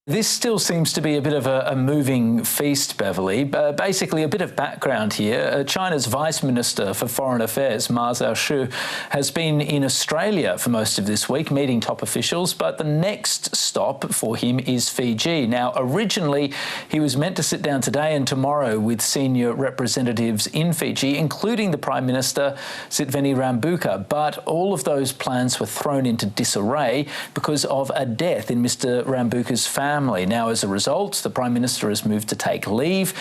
This still seems to be a bit of a moving feast, Beverly. Basically, a bit of background here. China's Vice Minister for Foreign Affairs, Zhaoxu, has been in Australia for most of this week, meeting top officials, but the next stop for him is Fiji. Now, originally, he was meant to sit down today and tomorrow with senior representatives in Fiji, including the Prime Minister, Sitiveni Rabuka, but all of those plans were thrown into disarray because of a death in Mr. Rabuka's family. Now, as a result, the Prime Minister has moved to take leave.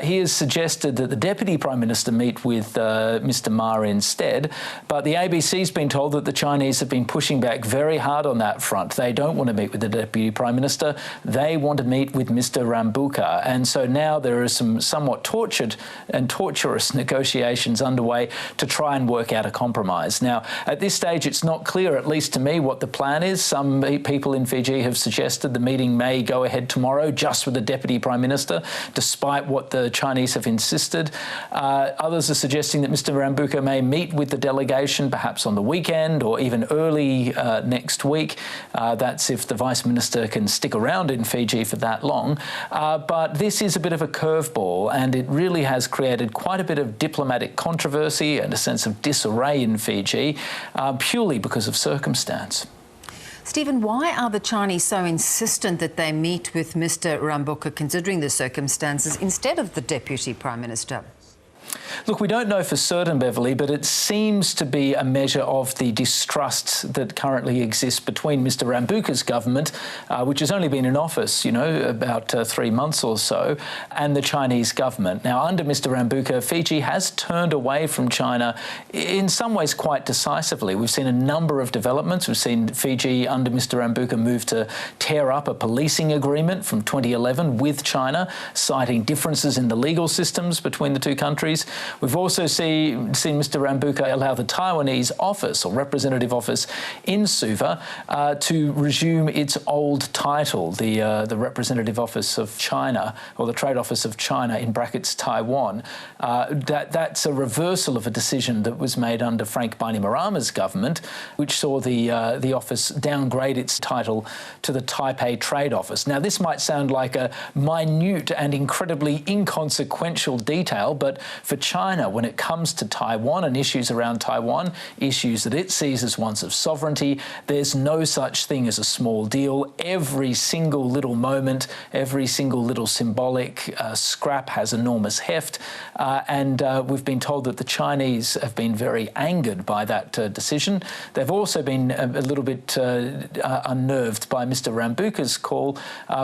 He has suggested that the Deputy Prime Minister meet with Mr. Ma instead, but the ABC's been told that the Chinese have been pushing back very hard on that front. They don't want to meet with the Deputy Prime Minister. They want to meet with Mr. Rabuka. And so now there are some somewhat tortured and torturous negotiations underway to try and work out a compromise. Now, at this stage, it's not clear, at least to me, what the plan is. Some people in Fiji have suggested the meeting may go ahead tomorrow just with the Deputy Prime Minister, despite what the Chinese have insisted. Others are suggesting that Mr. Rabuka may meet with the delegation perhaps on the weekend or even early next week. That's if the Vice Minister can stick around in Fiji for that long. But this is a bit of a curveball, and it really has created quite a bit of diplomatic controversy and a sense of disarray in Fiji, purely because of circumstance. Stephen, why are the Chinese so insistent that they meet with Mr. Rabuka, considering the circumstances, instead of the Deputy Prime Minister? Look, we don't know for certain, Beverly, but it seems to be a measure of the distrust that currently exists between Mr. Rabuka's government, which has only been in office, about 3 months or so, and the Chinese government. Now, under Mr. Rabuka, Fiji has turned away from China in some ways quite decisively. We've seen a number of developments. We've seen Fiji, under Mr. Rabuka, move to tear up a policing agreement from 2011 with China, citing differences in the legal systems between the two countries. We've also seen Mr. Rabuka allow the Taiwanese office or representative office in Suva to resume its old title, the representative office of China, or the trade office of China in brackets Taiwan. That's a reversal of a decision that was made under Frank Bainimarama's government, which saw the office downgrade its title to the Taipei Trade Office. Now, this might sound like a minute and incredibly inconsequential detail, but for China, when it comes to Taiwan and issues around Taiwan, issues that it sees as ones of sovereignty, there's no such thing as a small deal. Every single little moment, every single little symbolic scrap has enormous heft, and we've been told that the Chinese have been very angered by that decision. They've also been a little bit unnerved by Mr. Rabuka's call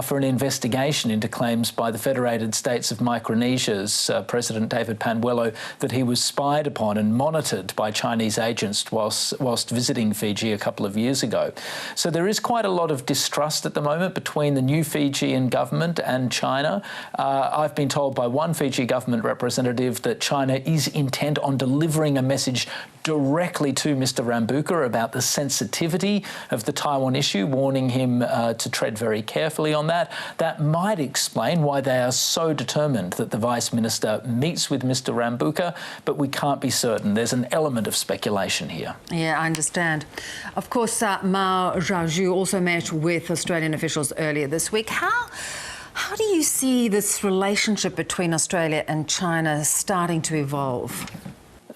for an investigation into claims by the Federated States of Micronesia's President David Panuelo that he was spied upon and monitored by Chinese agents whilst visiting Fiji a couple of years ago. So there is quite a lot of distrust at the moment between the new Fijian government and China. I've been told by one Fiji government representative that China is intent on delivering a message directly to Mr. Rabuka about the sensitivity of the Taiwan issue, warning him to tread very carefully on that. That might explain why they are so determined that the Vice Minister meets with Mr. Rabuka, but we can't be certain. There's an element of speculation here. Yeah, I understand. Of course, Zhaoxu also met with Australian officials earlier this week. How do you see this relationship between Australia and China starting to evolve?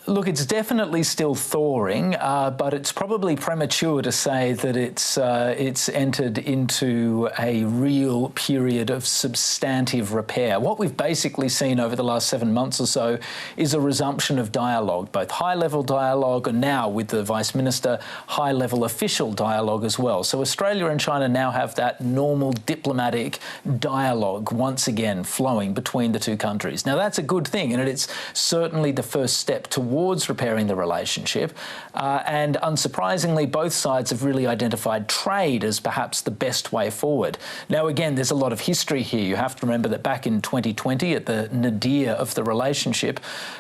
Look, it's definitely still thawing, but it's probably premature to say that it's entered into a real period of substantive repair. What we've basically seen over the last 7 months or so is a resumption of dialogue, both high-level dialogue and now with the Vice Minister, high-level official dialogue as well. So Australia and China now have that normal diplomatic dialogue once again flowing between the two countries. Now, that's a good thing, and it's certainly the first step towards repairing the relationship. And unsurprisingly, both sides have really identified trade as perhaps the best way forward. Now, again, there's a lot of history here. You have to remember that back in 2020, at the nadir of the relationship,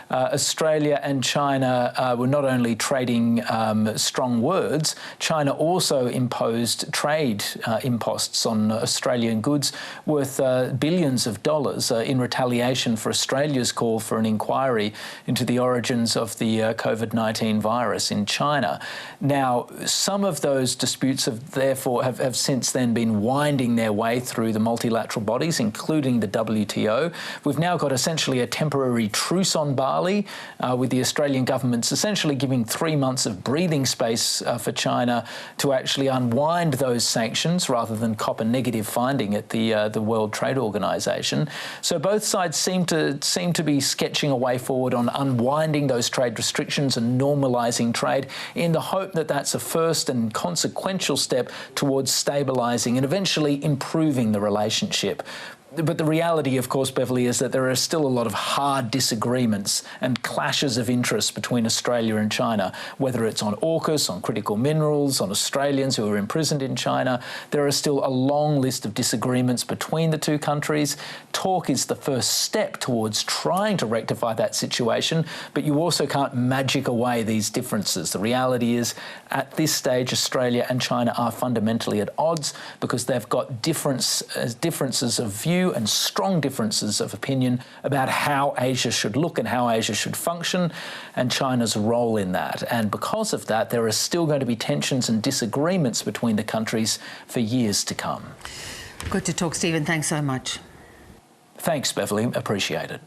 Australia and China were not only trading strong words, China also imposed trade imposts on Australian goods worth billions of dollars in retaliation for Australia's call for an inquiry into the origins of of the COVID-19 virus in China. Now, some of those disputes have since then been winding their way through the multilateral bodies, including the WTO. We've now got essentially a temporary truce on Bali, with the Australian government's essentially giving 3 months of breathing space for China to actually unwind those sanctions rather than cop a negative finding at the World Trade Organization. So both sides seem to be sketching a way forward on unwinding those trade restrictions and normalising trade in the hope that that's a first and consequential step towards stabilising and eventually improving the relationship. But the reality, of course, Beverly, is that there are still a lot of hard disagreements and clashes of interest between Australia and China, whether it's on AUKUS, on critical minerals, on Australians who are imprisoned in China. There are still a long list of disagreements between the two countries. Talk is the first step towards trying to rectify that situation, but you also can't magic away these differences. The reality is, at this stage, Australia and China are fundamentally at odds because they've got differences of view and strong differences of opinion about how Asia should look and how Asia should function, and China's role in that. And because of that, there are still going to be tensions and disagreements between the countries for years to come. Good to talk, Stephen. Thanks so much. Thanks, Beverly. Appreciate it.